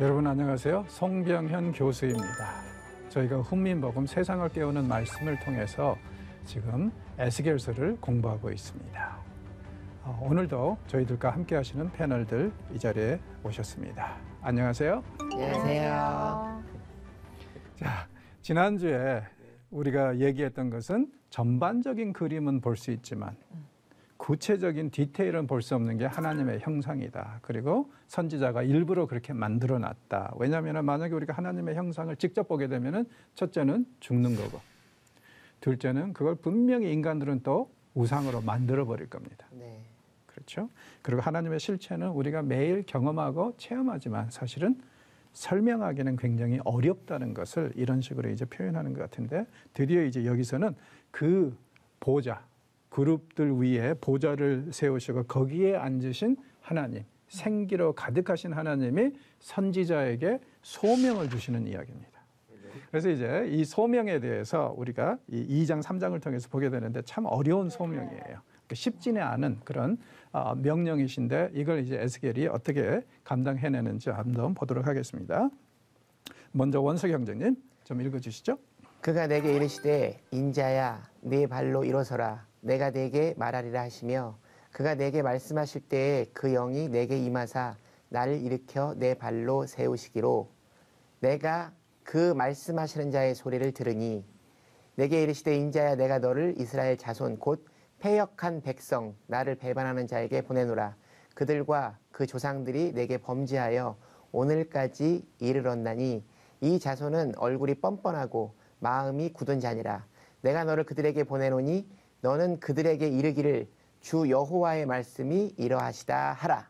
여러분 안녕하세요. 송병현 교수입니다. 저희가 훈민복음 세상을 깨우는 말씀을 통해서 지금 에스겔서를 공부하고 있습니다. 오늘도 저희들과 함께 하시는 패널들 이 자리에 오셨습니다. 안녕하세요. 안녕하세요. 자, 지난주에 우리가 얘기했던 것은 전반적인 그림은 볼 수 있지만 구체적인 디테일은 볼 수 없는 게 하나님의 형상이다. 그리고 선지자가 일부러 그렇게 만들어 놨다. 왜냐하면 만약에 우리가 하나님의 형상을 직접 보게 되면 첫째는 죽는 거고, 둘째는 그걸 분명히 인간들은 또 우상으로 만들어 버릴 겁니다. 네. 그렇죠? 그리고 하나님의 실체는 우리가 매일 경험하고 체험하지만 사실은 설명하기는 굉장히 어렵다는 것을 이런 식으로 이제 표현하는 것 같은데, 드디어 이제 여기서는 그 보좌, 그룹들 위에 보좌를 세우시고 거기에 앉으신 하나님, 생기로 가득하신 하나님이 선지자에게 소명을 주시는 이야기입니다. 그래서 이제 이 소명에 대해서 우리가 이 2장, 3장을 통해서 보게 되는데 참 어려운 소명이에요. 쉽지는 않은 그런 명령이신데 이걸 이제 에스겔이 어떻게 감당해내는지 한번 보도록 하겠습니다. 먼저 원석 형제님 좀 읽어주시죠. 그가 내게 이르시되 인자야 네 발로 일어서라 내가 네게 말하리라 하시며, 그가 내게 말씀하실 때에 그 영이 내게 임하사 나를 일으켜 내 발로 세우시기로, 내가 그 말씀하시는 자의 소리를 들으니 내게 이르시되 인자야 내가 너를 이스라엘 자손 곧 패역한 백성 나를 배반하는 자에게 보내노라. 그들과 그 조상들이 내게 범죄하여 오늘까지 이르렀나니 이 자손은 얼굴이 뻔뻔하고 마음이 굳은 자니라. 내가 너를 그들에게 보내노니 너는 그들에게 이르기를 주 여호와의 말씀이 이러하시다 하라.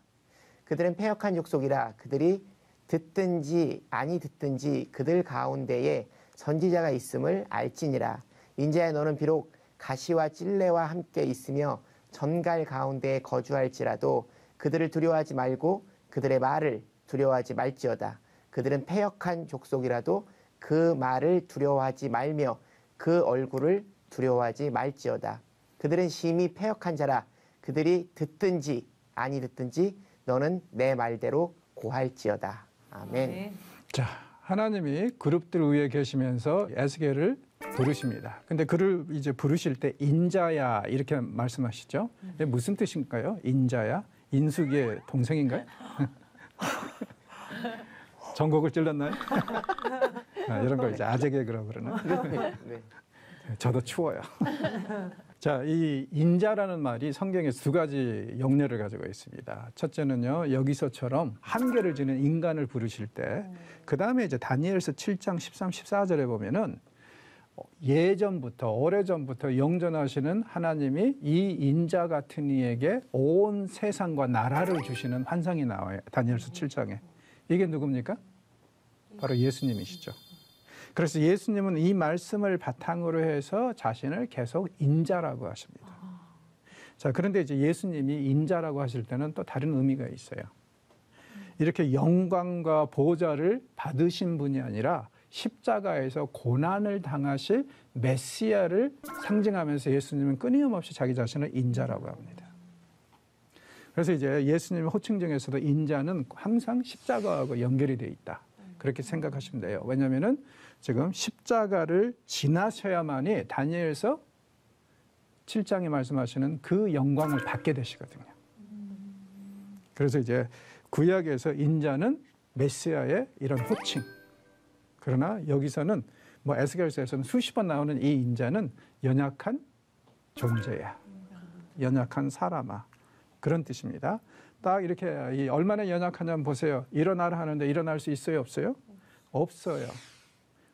그들은 패역한 족속이라. 그들이 듣든지 아니 듣든지 그들 가운데에 선지자가 있음을 알지니라. 인자야 너는 비록 가시와 찔레와 함께 있으며 전갈 가운데에 거주할지라도 그들을 두려워하지 말고 그들의 말을 두려워하지 말지어다. 그들은 패역한 족속이라도 그 말을 두려워하지 말며 그 얼굴을 두려워하지 말지어다. 그들은 심히 패역한 자라. 그들이 듣든지 아니 듣든지 너는 내 말대로 고할지어다. 아멘. 자, 하나님이 그룹들 위에 계시면서 에스겔을 부르십니다. 근데 그를 이제 부르실 때 인자야 이렇게 말씀하시죠. 이게 무슨 뜻인가요? 인자야? 인숙이의 동생인가요? 전곡을 찔렀나요? 이런 걸 이제 아재 개그라고 그러나? 네. 저도 추워요. 자, 이 인자라는 말이 성경에 두 가지 영역을 가지고 있습니다. 첫째는요, 여기서처럼 한계를 지는 인간을 부르실 때, 그 다음에 이제 다니엘서 7장 13, 14절에 보면은 예전부터, 오래전부터 영존하시는 하나님이 이 인자 같은 이에게 온 세상과 나라를 주시는 환상이 나와요. 다니엘서 7장에. 이게 누굽니까? 바로 예수님이시죠. 그래서 예수님은 이 말씀을 바탕으로 해서 자신을 계속 인자라고 하십니다. 자, 그런데 이제 예수님이 인자라고 하실 때는 또 다른 의미가 있어요. 이렇게 영광과 보좌를 받으신 분이 아니라 십자가에서 고난을 당하실 메시아를 상징하면서 예수님은 끊임없이 자기 자신을 인자라고 합니다. 그래서 이제 예수님의 호칭 중에서도 인자는 항상 십자가하고 연결이 되어 있다. 그렇게 생각하시면 돼요. 왜냐하면은 지금 십자가를 지나셔야만이 다니엘서 7장에 말씀하시는 그 영광을 받게 되시거든요. 그래서 이제 구약에서 인자는 메시아의 이런 호칭. 그러나 여기서는 뭐 에스겔서에서는 수십 번 나오는 이 인자는 연약한 존재야. 연약한 사람아. 그런 뜻입니다. 딱 이렇게 얼마나 연약하냐면 보세요. 일어나라 하는데 일어날 수 있어요? 없어요? 없어요.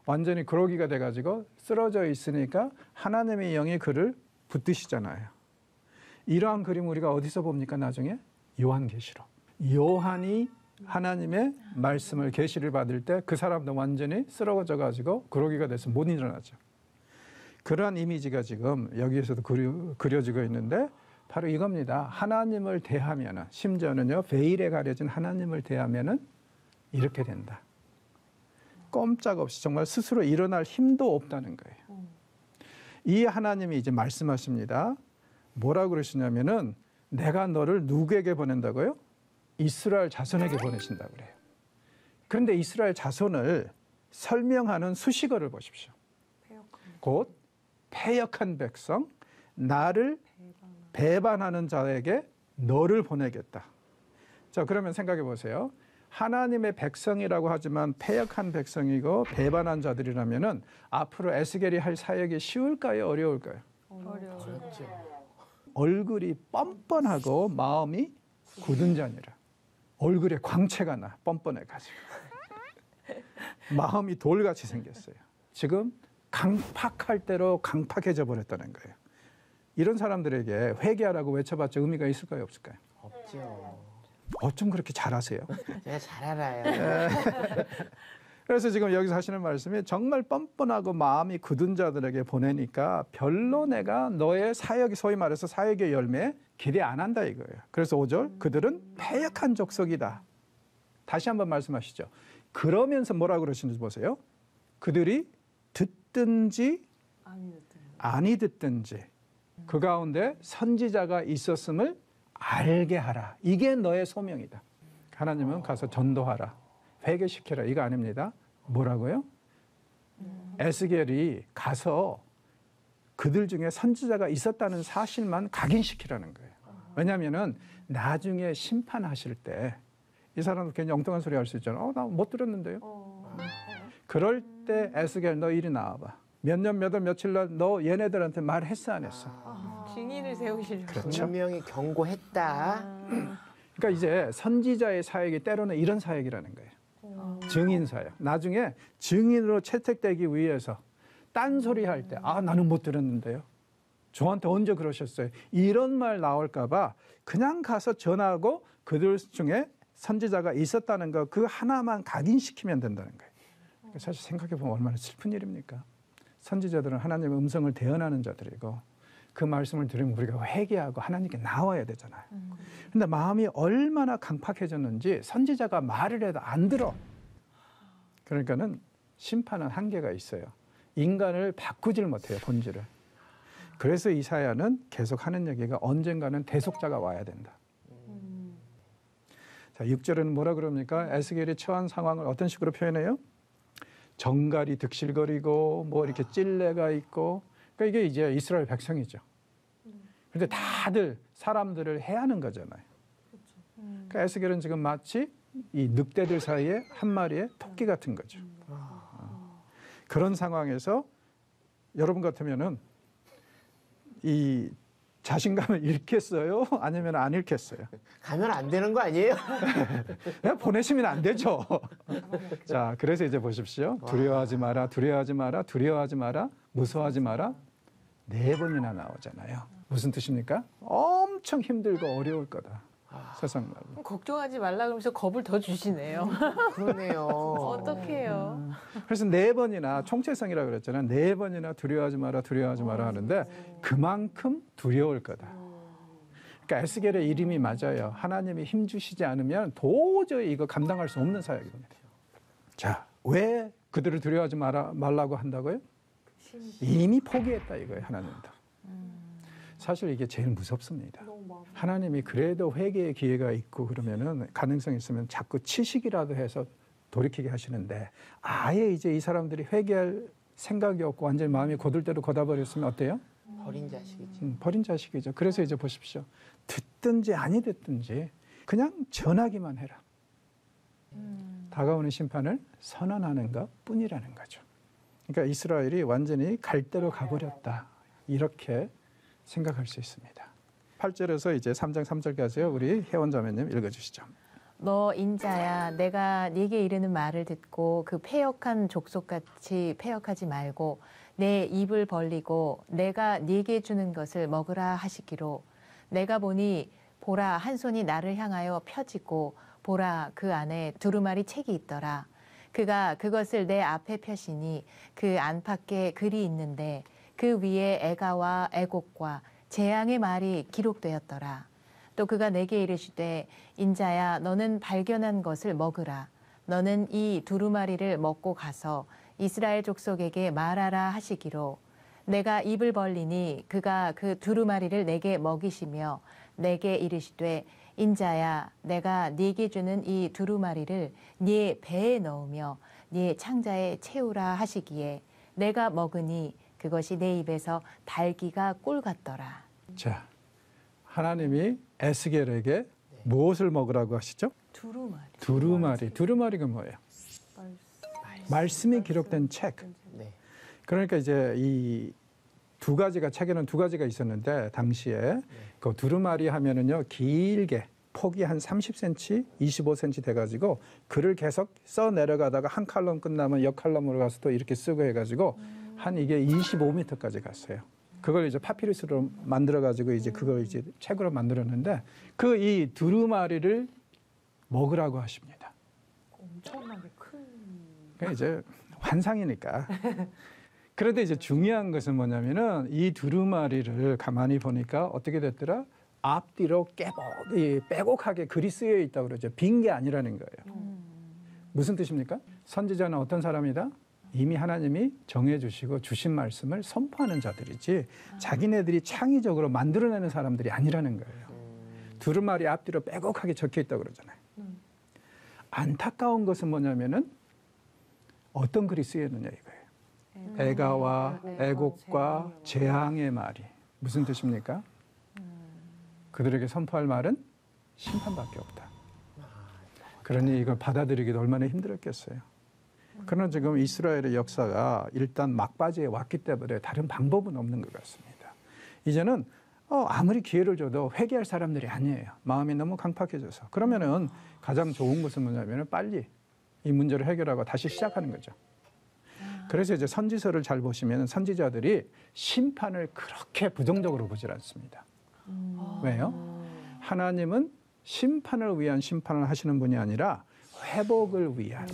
완전히 그러기가 돼가지고 쓰러져 있으니까 하나님의 영이 그를 붙드시잖아요. 이러한 그림 우리가 어디서 봅니까 나중에? 요한계시록. 요한이 하나님의 말씀을 계시를 받을 때 그 사람도 완전히 쓰러져 가지고 그러기가 돼서 못 일어나죠. 그러한 이미지가 지금 여기에서도 그려지고 있는데 바로 이겁니다. 하나님을 대하면은, 심지어는요, 베일에 가려진 하나님을 대하면은 이렇게 된다. 꼼짝없이 정말 스스로 일어날 힘도 없다는 거예요. 이 하나님이 이제 말씀하십니다. 뭐라고 그러시냐면은 내가 너를 누구에게 보낸다고요? 이스라엘 자손에게 보내신다고 그래요. 그런데 이스라엘 자손을 설명하는 수식어를 보십시오. 곧 패역한 백성, 나를 배반하는 자에게 너를 보내겠다. 자, 그러면 생각해 보세요. 하나님의 백성이라고 하지만 패역한 백성이고 배반한 자들이라면은 앞으로 에스겔이 할 사역이 쉬울까요? 어려울까요? 어렵죠. 얼굴이 뻔뻔하고 마음이 굳은 자니라. 얼굴에 광채가 나, 뻔뻔해가지고. 마음이 돌같이 생겼어요. 지금 강팍할 대로 강팍해져 버렸다는 거예요. 이런 사람들에게 회개하라고 외쳐봤자 의미가 있을까요? 없을까요? 없죠. 어쩜 그렇게 잘하세요? 제가 잘 알아요. 그래서 지금 여기서 하시는 말씀이 정말 뻔뻔하고 마음이 굳은 자들에게 보내니까 별로 내가 너의 사역이 소위 말해서 사역의 열매 기대 안 한다 이거예요. 그래서 5절 그들은 패역한 족속이다. 다시 한번 말씀하시죠. 그러면서 뭐라고 그러시는지 보세요. 그들이 듣든지 아니 듣든지 그 가운데 선지자가 있었음을 알게 하라. 이게 너의 소명이다. 하나님은 가서 전도하라. 회개시켜라. 이거 아닙니다. 뭐라고요? 에스겔이 가서 그들 중에 선지자가 있었다는 사실만 각인시키라는 거예요. 왜냐하면은 나중에 심판하실 때 이 사람도 괜히 엉뚱한 소리 할 수 있잖아요. 나 못 들었는데요. 그럴 때 에스겔 너 이리 나와봐. 몇 년 몇 월 며칠 날 너 얘네들한테 말했어 안 했어? 증인을 세우시려고. 그렇죠. 분명히 경고했다. 그러니까 이제 선지자의 사역이 때로는 이런 사역이라는 거예요. 증인 사역. 나중에 증인으로 채택되기 위해서 딴소리 할 때 나는 못 들었는데요. 저한테 언제 그러셨어요? 이런 말 나올까 봐 그냥 가서 전하고 그들 중에 선지자가 있었다는 거 그 하나만 각인시키면 된다는 거예요. 사실 생각해 보면 얼마나 슬픈 일입니까? 선지자들은 하나님의 음성을 대언하는 자들이고 그 말씀을 들으면 우리가 회개하고 하나님께 나와야 되잖아요. 근데 마음이 얼마나 강팍해졌는지 선지자가 말을 해도 안 들어. 그러니까는 심판은 한계가 있어요. 인간을 바꾸질 못해요, 본질을. 그래서 이사야는 계속 하는 얘기가 언젠가는 대속자가 와야 된다. 자, 6절에는 뭐라 그럽니까? 에스겔이 처한 상황을 어떤 식으로 표현해요? 정갈이 득실거리고 뭐 이렇게 찔레가 있고 그러니까 이게 이제 이스라엘 백성이죠. 그런데 다들 사람들을 해하는 거잖아요. 그러니까 에스겔은 지금 마치 이 늑대들 사이에 한 마리의 토끼 같은 거죠. 그런 상황에서 여러분 같으면은 이 자신감을 잃겠어요? 아니면 안 잃겠어요? 가면 안 되는 거 아니에요? 보내시면 안 되죠. 자, 그래서 이제 보십시오. 두려워하지 마라, 두려워하지 마라, 두려워하지 마라, 무서워하지 마라. 4번이나 나오잖아요. 무슨 뜻입니까? 엄청 힘들고 어려울 거다. 세상 말로. 걱정하지 말라 그러면서 겁을 더 주시네요. 그러네요. 어떡해요. 그래서 4번이나 총체성이라고 그랬잖아요. 4번이나 두려워하지 마라, 두려워하지 마라 하는데 그만큼 두려울 거다. 그러니까 에스겔의 이름이 맞아요. 하나님이 힘 주시지 않으면 도저히 이거 감당할 수 없는 사역입니다. 자, 왜 그들을 두려워하지 말라고 한다고요? 이미 포기했다 이거예요, 하나님도. 사실 이게 제일 무섭습니다. 하나님이 그래도 회개의 기회가 있고 그러면은 가능성이 있으면 자꾸 치식이라도 해서 돌이키게 하시는데 아예 이제 이 사람들이 회개할 생각이 없고 완전히 마음이 고들 대로 고다버렸으면 어때요? 버린 자식이지. 버린 자식이죠. 그래서 이제 보십시오. 듣든지 아니 듣든지 그냥 전하기만 해라. 다가오는 심판을 선언하는 것 뿐이라는 거죠. 그러니까 이스라엘이 완전히 갈대로 가버렸다. 이렇게 생각할 수 있습니다. 8절에서 이제 3장 3절까지요. 우리 혜원 자매님 읽어주시죠. 너 인자야, 내가 네게 이르는 말을 듣고 그 패역한 족속같이 패역하지 말고 내 입을 벌리고 내가 네게 주는 것을 먹으라 하시기로 내가 보니 보라 한 손이 나를 향하여 펴지고 보라 그 안에 두루마리 책이 있더라. 그가 그것을 내 앞에 펴시니 그 안팎에 글이 있는데 그 위에 애가와 애곡과 재앙의 말이 기록되었더라. 또 그가 내게 이르시되 인자야 너는 발견한 것을 먹으라. 너는 이 두루마리를 먹고 가서 이스라엘 족속에게 말하라 하시기로 내가 입을 벌리니 그가 그 두루마리를 내게 먹이시며 내게 이르시되 인자야, 내가 네게 주는 이 두루마리를 네 배에 넣으며 네 창자에 채우라 하시기에 내가 먹으니 그것이 내 입에서 달기가 꿀 같더라. 자, 하나님이 에스겔에게 무엇을 먹으라고 하시죠? 두루마리. 두루마리. 두루마리가 뭐예요? 말씀이 기록된 책. 네. 그러니까 이제 이 두 가지가 책에는 두 가지가 있었는데 당시에 그 두루마리 하면은요 길게 폭이 한 30cm, 25cm 돼가지고 글을 계속 써 내려가다가 한 칼럼 끝나면 옆 칼럼으로 가서 또 이렇게 쓰고 해가지고 한 이게 25m까지 갔어요. 그걸 이제 파피루스로 만들어가지고 이제 그걸 이제 책으로 만들었는데 그 이 두루마리를 먹으라고 하십니다. 엄청나게 큰. 그러니까 이제 환상이니까. 그런데 이제 중요한 것은 뭐냐면은 이 두루마리를 가만히 보니까 어떻게 됐더라? 앞뒤로 빼곡하게 글이 쓰여 있다고 그러죠. 빈 게 아니라는 거예요. 무슨 뜻입니까? 선지자는 어떤 사람이다? 이미 하나님이 정해주시고 주신 말씀을 선포하는 자들이지 자기네들이 창의적으로 만들어내는 사람들이 아니라는 거예요. 두루마리 앞뒤로 빼곡하게 적혀 있다고 그러잖아요. 안타까운 것은 뭐냐면은 어떤 글이 쓰여 있느냐 이거예요. 애가와 애곡과 재앙의 말이 무슨 뜻입니까? 그들에게 선포할 말은 심판밖에 없다. 그러니 이걸 받아들이기도 얼마나 힘들었겠어요. 그러나 지금 이스라엘의 역사가 일단 막바지에 왔기 때문에 다른 방법은 없는 것 같습니다. 이제는 아무리 기회를 줘도 회개할 사람들이 아니에요. 마음이 너무 강팍해져서. 그러면은 가장 좋은 것은 뭐냐면 빨리 이 문제를 해결하고 다시 시작하는 거죠. 그래서 이제 선지서를 잘 보시면 선지자들이 심판을 그렇게 부정적으로 보질 않습니다. 왜요? 하나님은 심판을 위한 심판을 하시는 분이 아니라 회복을 위한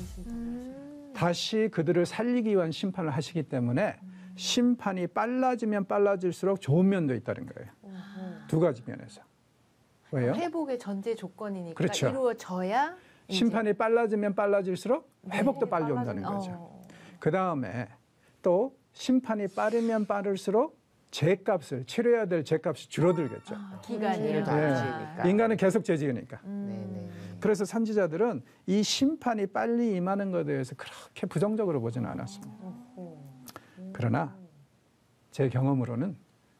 다시 그들을 살리기 위한 심판을 하시기 때문에 심판이 빨라지면 빨라질수록 좋은 면도 있다는 거예요. 두 가지 면에서. 왜요? 회복의 전제 조건이니까 그렇죠. 이루어져야 이제 심판이 빨라지면 빨라질수록 회복도 빨리 온다는 거죠. 그 다음에 또 심판이 빠르면 빠를수록 죄값을 치러야 될 죄값이 줄어들겠죠. 기간이요. 죄를 안 지으니까. 인간은 계속 죄 지으니까. 네네. 그래서 선지자들은 이 심판이 빨리 임하는 것에 대해서 그렇게 부정적으로 보지는 않았습니다. 그러나 제 경험으로는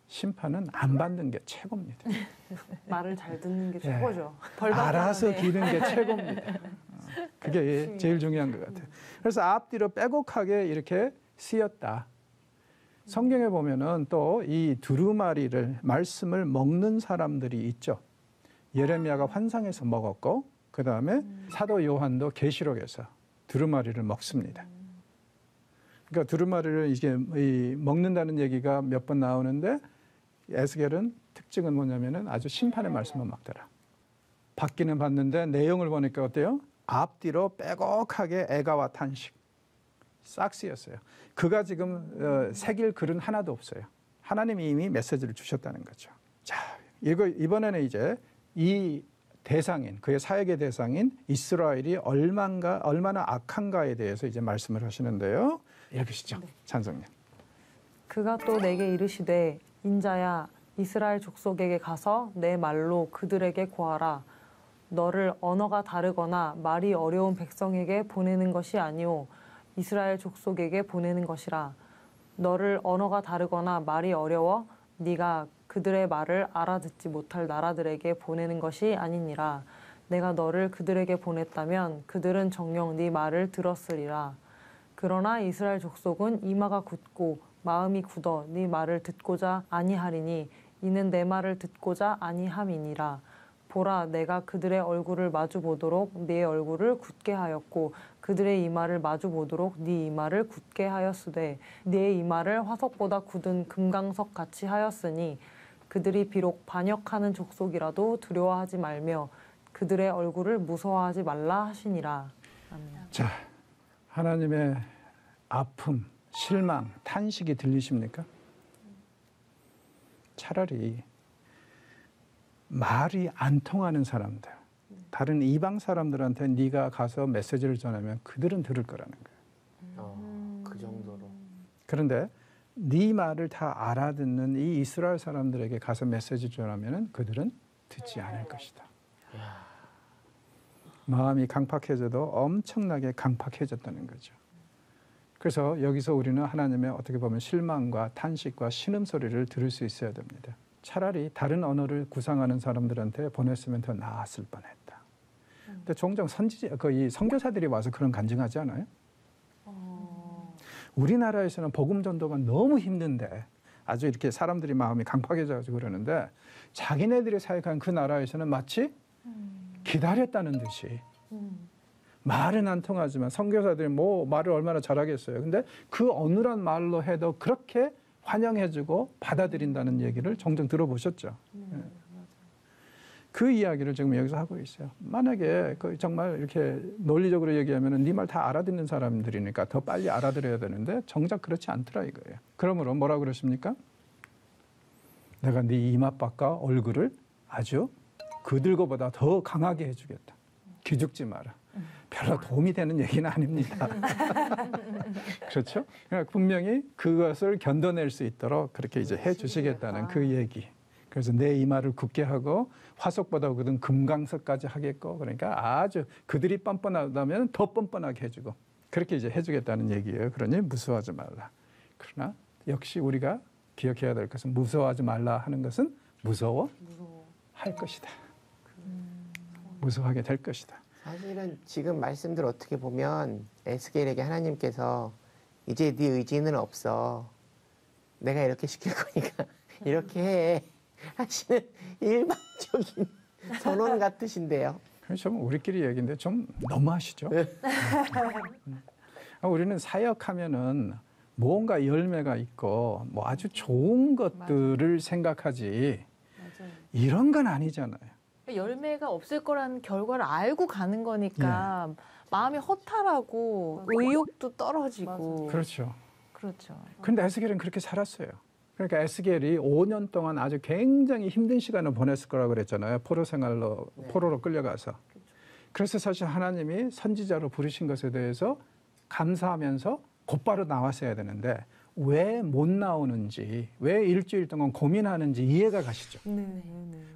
심판은 안 받는 게 최고입니다. 말을 잘 듣는 게 예. 최고죠. 알아서 기는 게 최고입니다. 그게 제일 중요한 것 같아요. 그래서 앞뒤로 빼곡하게 이렇게 쓰였다. 성경에 보면은 또 이 두루마리를 말씀을 먹는 사람들이 있죠. 예레미야가 환상에서 먹었고 그 다음에 사도 요한도 계시록에서 두루마리를 먹습니다. 그러니까 두루마리를 이게 먹는다는 얘기가 몇 번 나오는데 에스겔은 특징은 뭐냐면은 아주 심판의 말씀만 먹더라. 받기는 받는데 내용을 보니까 어때요? 앞뒤로 빼곡하게 애가와 탄식 싹 쓰였어요. 그가 지금 새길 글은 하나도 없어요. 하나님이 이미 메시지를 주셨다는 거죠. 자, 이번에는 이제 이 대상인 그의 사역의 대상인 이스라엘이 얼마나 악한가에 대해서 이제 말씀을 하시는데요. 읽으시죠, 찬성님. 그가 또 내게 이르시되 인자야 이스라엘 족속에게 가서 내 말로 그들에게 고하라. 너를 언어가 다르거나 말이 어려운 백성에게 보내는 것이 아니오 이스라엘 족속에게 보내는 것이라. 너를 언어가 다르거나 말이 어려워 네가 그들의 말을 알아듣지 못할 나라들에게 보내는 것이 아니니라. 내가 너를 그들에게 보냈다면 그들은 정녕 네 말을 들었으리라. 그러나 이스라엘 족속은 이마가 굳고 마음이 굳어 네 말을 듣고자 아니하리니 이는 내 말을 듣고자 아니함이니라. 보라, 내가 그들의 얼굴을 마주 보도록 네 얼굴을 굳게 하였고 그들의 이마를 마주 보도록 네 이마를 굳게 하였으되 네 이마를 화석보다 굳은 금강석 같이 하였으니 그들이 비록 반역하는 족속이라도 두려워하지 말며 그들의 얼굴을 무서워하지 말라 하시니라. 아멘. 자, 하나님의 아픔, 실망, 탄식이 들리십니까? 차라리 말이 안 통하는 사람들, 다른 이방 사람들한테 네가 가서 메시지를 전하면 그들은 들을 거라는 거예요. 그 정도로. 그런데 네 말을 다 알아듣는 이 이스라엘 사람들에게 가서 메시지 전하면 그들은 듣지 않을 것이다. 마음이 강팍해져도 엄청나게 강팍해졌다는 거죠. 그래서 여기서 우리는 하나님의 어떻게 보면 실망과 탄식과 신음소리를 들을 수 있어야 됩니다. 차라리 다른 언어를 구상하는 사람들한테 보냈으면 더 나았을 뻔했다. 근데 종종 이 선교사들이 와서 그런 간증하지 않아요? 우리나라에서는 복음 전도가 너무 힘든데 아주 이렇게 사람들이 마음이 강팍해져가지고 그러는데 자기네들이 사역한 그 나라에서는 마치 기다렸다는 듯이 말은 안 통하지만 선교사들이 뭐 말을 얼마나 잘하겠어요. 근데 그 어눌한 말로 해도 그렇게 환영해주고 받아들인다는 얘기를 종종 들어보셨죠. 그 이야기를 지금 여기서 하고 있어요. 만약에 정말 이렇게 논리적으로 얘기하면 네 말 다 알아듣는 사람들이니까 더 빨리 알아들어야 되는데 정작 그렇지 않더라 이거예요. 그러므로 뭐라 그러십니까? 내가 네 이맛밖과 얼굴을 아주 그들거보다 더 강하게 해주겠다. 기죽지 마라. 별로 도움이 되는 얘기는 아닙니다. 그렇죠? 그러니까 분명히 그것을 견뎌낼 수 있도록 그렇게 이제 해주시겠다는 그 얘기. 그래서 내 이마를 굳게 하고 화석보다 굳은 금강석까지 하겠고 그러니까 아주 그들이 뻔뻔하다면 더 뻔뻔하게 해주고 그렇게 이제 해주겠다는 얘기예요. 그러니 무서워하지 말라. 그러나 역시 우리가 기억해야 될 것은 무서워하지 말라 하는 것은 무서워할 것이다. 무서워하게 될 것이다. 사실은 지금 말씀들 어떻게 보면 에스겔에게 하나님께서 이제 네 의지는 없어. 내가 이렇게 시킬 거니까 이렇게 해. 하시는 일방적인 선언 같으신데요. 좀 우리끼리 얘기인데 좀 너무하시죠? 우리는 사역하면은 뭔가 열매가 있고 뭐 아주 좋은 것들을 생각하지 이런 건 아니잖아요. 열매가 없을 거라는 결과를 알고 가는 거니까 마음이 허탈하고 의욕도 떨어지고. 그렇죠. 그렇죠. 근데 에스겔은 그렇게 살았어요. 그러니까 에스겔이 5년 동안 아주 굉장히 힘든 시간을 보냈을 거라고 그랬잖아요. 포로 생활로, 포로로 끌려가서. 그래서 사실 하나님이 선지자로 부르신 것에 대해서 감사하면서 곧바로 나왔어야 되는데 왜 못 나오는지, 왜 일주일 동안 고민하는지 이해가 가시죠.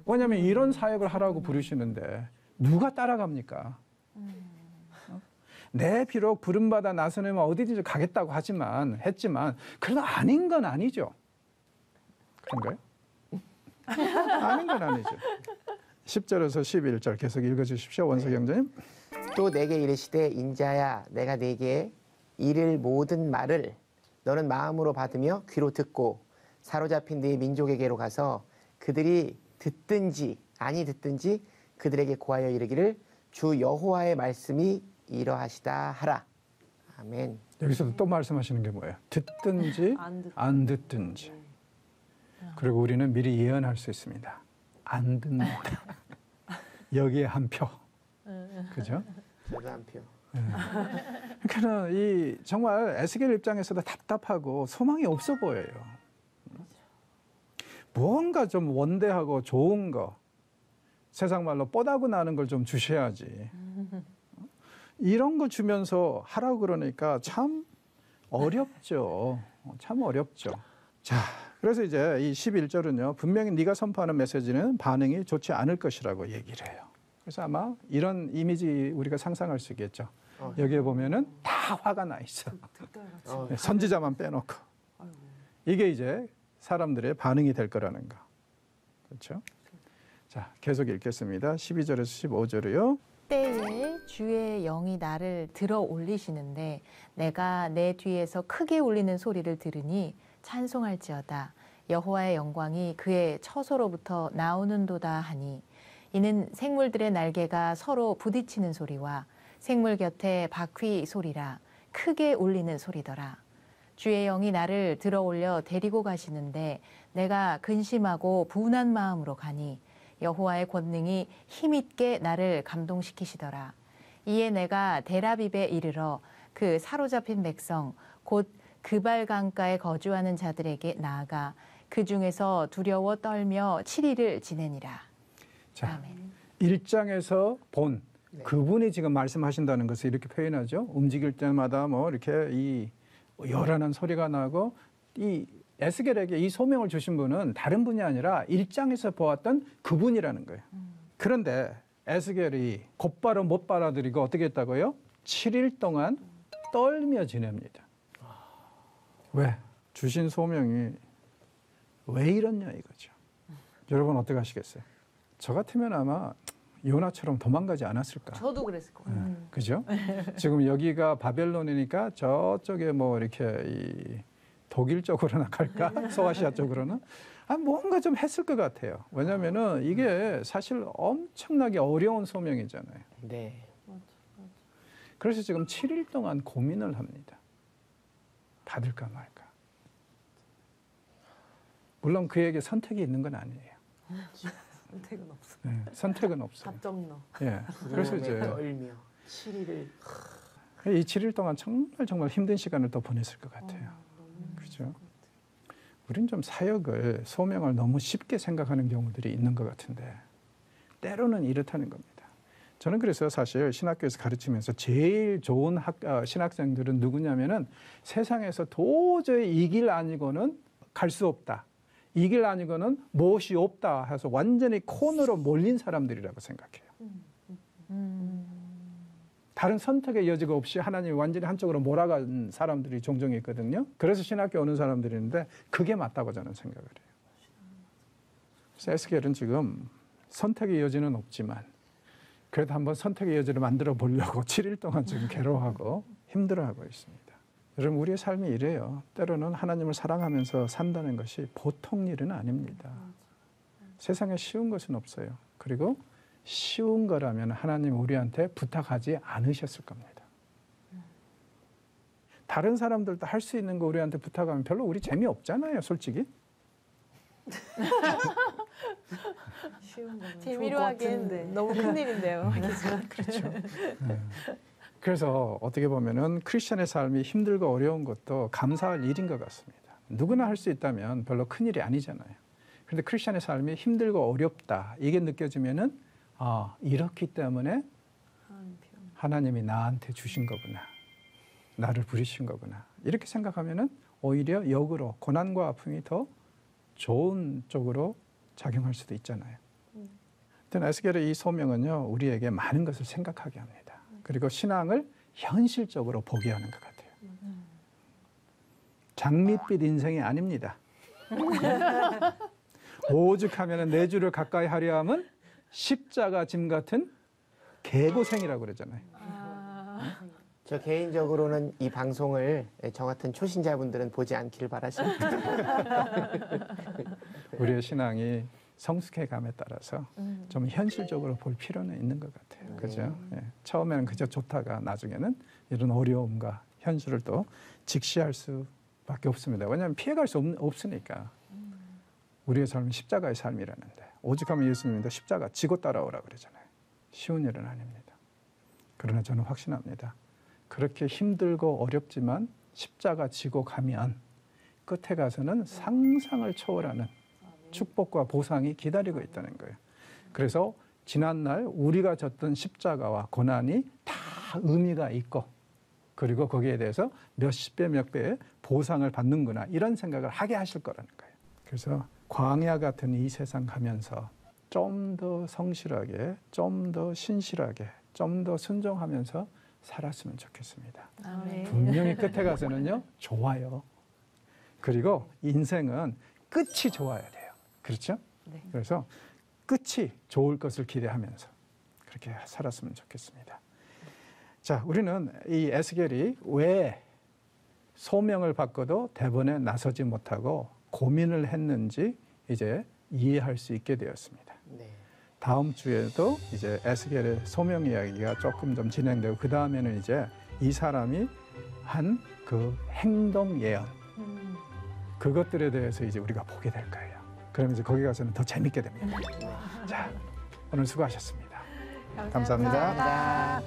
왜냐하면 이런 사역을 하라고 부르시는데 누가 따라갑니까? 내 비록 부름받아 나서면 어디든지 가겠다고 했지만 그래도 아닌 건 아니죠. 그런가요? 아닌 건 아니죠. 10절에서 11절 계속 읽어주십시오. 원석영자님. 또 내게 이르시되 인자야 내가 내게 이를 모든 말을 너는 마음으로 받으며 귀로 듣고 사로잡힌 네 민족에게로 가서 그들이 듣든지 아니 듣든지 그들에게 고하여 이르기를 주 여호와의 말씀이 이러하시다 하라. 아멘. 여기서도 또 말씀하시는 게 뭐예요? 듣든지 안 듣든지. 그리고 우리는 미리 예언할 수 있습니다. 안 듣는다. 여기에 한 표. 그죠? 저도 한 표. 그러니까 정말 에스겔 입장에서도 답답하고 소망이 없어 보여요. 무언가 좀 원대하고 좋은 거, 세상 말로 뽀다구 나는 걸 좀 주셔야지. 이런 거 주면서 하라고 그러니까 참 어렵죠. 참 어렵죠. 자, 그래서 이제 이 11절은요. 분명히 네가 선포하는 메시지는 반응이 좋지 않을 것이라고 얘기를 해요. 그래서 아마 이런 이미지 우리가 상상할 수 있겠죠. 여기에 보면은 다 화가 나 있어. 선지자만 빼놓고. 이게 이제 사람들의 반응이 될 거라는 거. 그렇죠? 자, 계속 읽겠습니다. 12절에서 15절이요. 때에 주의 영이 나를 들어 올리시는데 내가 내 뒤에서 크게 울리는 소리를 들으니 찬송할지어다. 여호와의 영광이 그의 처소로부터 나오는도다 하니 이는 생물들의 날개가 서로 부딪히는 소리와 생물 곁에 바퀴 소리라 크게 울리는 소리더라. 주의 영이 나를 들어 올려 데리고 가시는데 내가 근심하고 분한 마음으로 가니 여호와의 권능이 힘있게 나를 감동시키시더라. 이에 내가 데라빕에 이르러 그 사로잡힌 백성 곧 그발 강가에 거주하는 자들에게 나아가 그 중에서 두려워 떨며 7일을 지내니라. 자, 아멘. 1장에서 본 그분이 지금 말씀하신다는 것을 이렇게 표현하죠. 움직일 때마다 뭐 이렇게 이 요란한 소리가 나고 이 에스겔에게 이 소명을 주신 분은 다른 분이 아니라 1장에서 보았던 그분이라는 거예요. 그런데 에스겔이 곧바로 못 받아들이고 어떻게 했다고요? 7일 동안 떨며 지냅니다. 왜? 주신 소명이 왜 이렇냐 이거죠. 여러분 어떻게 하시겠어요? 저 같으면 아마 요나처럼 도망가지 않았을까? 저도 그랬을 거예요. 그죠? 지금 여기가 바벨론이니까 저쪽에 뭐 이렇게 이 독일 쪽으로나 갈까? 소아시아 쪽으로는? 뭔가 좀 했을 것 같아요. 왜냐면은 이게 사실 엄청나게 어려운 소명이잖아요. 네. 그래서 지금 7일 동안 고민을 합니다. 받을까 말까. 물론 그에게 선택이 있는 건 아니에요. 선택은 없어. 네, 선택은 없어요. 답정너. 예. 그래서 이제 떨며 7일을 이 7일 동안 정말 힘든 시간을 또 보냈을 것 같아요. 그죠? 우린 좀 사역을, 소명을 너무 쉽게 생각하는 경우들이 있는 것 같은데 때로는 이렇다는 겁니다. 저는 그래서 사실 신학교에서 가르치면서 제일 좋은 신학생들은 누구냐면은 세상에서 도저히 이 길 아니고는 갈 수 없다. 이 길 아니고는 무엇이 없다 해서 완전히 코너로 몰린 사람들이라고 생각해요. 다른 선택의 여지가 없이 하나님이 완전히 한쪽으로 몰아간 사람들이 종종 있거든요. 그래서 신학교 오는 사람들이 있는데 그게 맞다고 저는 생각을 해요. 그래서 에스겔은 지금 선택의 여지는 없지만 그래도 한번 선택의 여지를 만들어 보려고 7일 동안 지금 괴로워하고 힘들어하고 있습니다. 여러분 우리의 삶이 이래요. 때로는 하나님을 사랑하면서 산다는 것이 보통 일은 아닙니다. 세상에 쉬운 것은 없어요. 그리고 쉬운 거라면 하나님 우리한테 부탁하지 않으셨을 겁니다. 다른 사람들도 할 수 있는 거 우리한테 부탁하면 별로 우리 재미없잖아요, 솔직히. 쉬운 거는 재미로 하기엔 너무 큰일인데요. 그렇죠. 네. 그래서 어떻게 보면은 크리스천의 삶이 힘들고 어려운 것도 감사할 일인 것 같습니다. 누구나 할 수 있다면 별로 큰 일이 아니잖아요. 그런데 크리스천의 삶이 힘들고 어렵다 이게 느껴지면은 이렇기 때문에 하나님이 나한테 주신 거구나. 나를 부르신 거구나. 이렇게 생각하면은 오히려 역으로 고난과 아픔이 더 좋은 쪽으로 작용할 수도 있잖아요. 하여튼 에스겔의 이 소명은요, 우리에게 많은 것을 생각하게 합니다. 그리고 신앙을 현실적으로 보게 하는 것 같아요. 장밋빛 인생이 아닙니다. 오죽하면 내 주를 가까이 하려 함은 십자가 짐 같은 개고생이라고 그러잖아요. 저 개인적으로는 이 방송을 저 같은 초신자분들은 보지 않길 바라십니다. 우리의 신앙이 성숙해감에 따라서 좀 현실적으로 볼 필요는 있는 것 같아요. 그죠? 예. 처음에는 그저 좋다가 나중에는 이런 어려움과 현실을 또 직시할 수밖에 없습니다. 왜냐하면 피해갈 수 없으니까. 우리의 삶은 십자가의 삶이라는데 오직하면 예수님도 십자가 지고 따라오라 그러잖아요. 쉬운 일은 아닙니다. 그러나 저는 확신합니다. 그렇게 힘들고 어렵지만 십자가 지고 가면 끝에 가서는 상상을 초월하는 축복과 보상이 기다리고 있다는 거예요. 그래서 지난날 우리가 졌던 십자가와 고난이 다 의미가 있고 그리고 거기에 대해서 몇십 배, 몇 배의 보상을 받는구나 이런 생각을 하게 하실 거라는 거예요. 그래서 광야 같은 이 세상 가면서 좀 더 성실하게, 좀 더 신실하게, 좀 더 순종하면서 살았으면 좋겠습니다. 아멘. 분명히 끝에 가서는요, 좋아요. 그리고 인생은 끝이 좋아야 돼요. 그렇죠? 네. 그래서 끝이 좋을 것을 기대하면서 그렇게 살았으면 좋겠습니다. 자, 우리는 이 에스겔이 왜 소명을 받고도 대본에 나서지 못하고 고민을 했는지 이제 이해할 수 있게 되었습니다. 네. 다음 주에도 이제 에스겔의 소명 이야기가 조금 좀 진행되고 그 다음에는 이제 이 사람이 한 그 행동 예언 그것들에 대해서 이제 우리가 보게 될 거예요. 그러면 이제 거기 가서는 더 재밌게 됩니다. 자, 오늘 수고하셨습니다. 감사합니다. 감사합니다.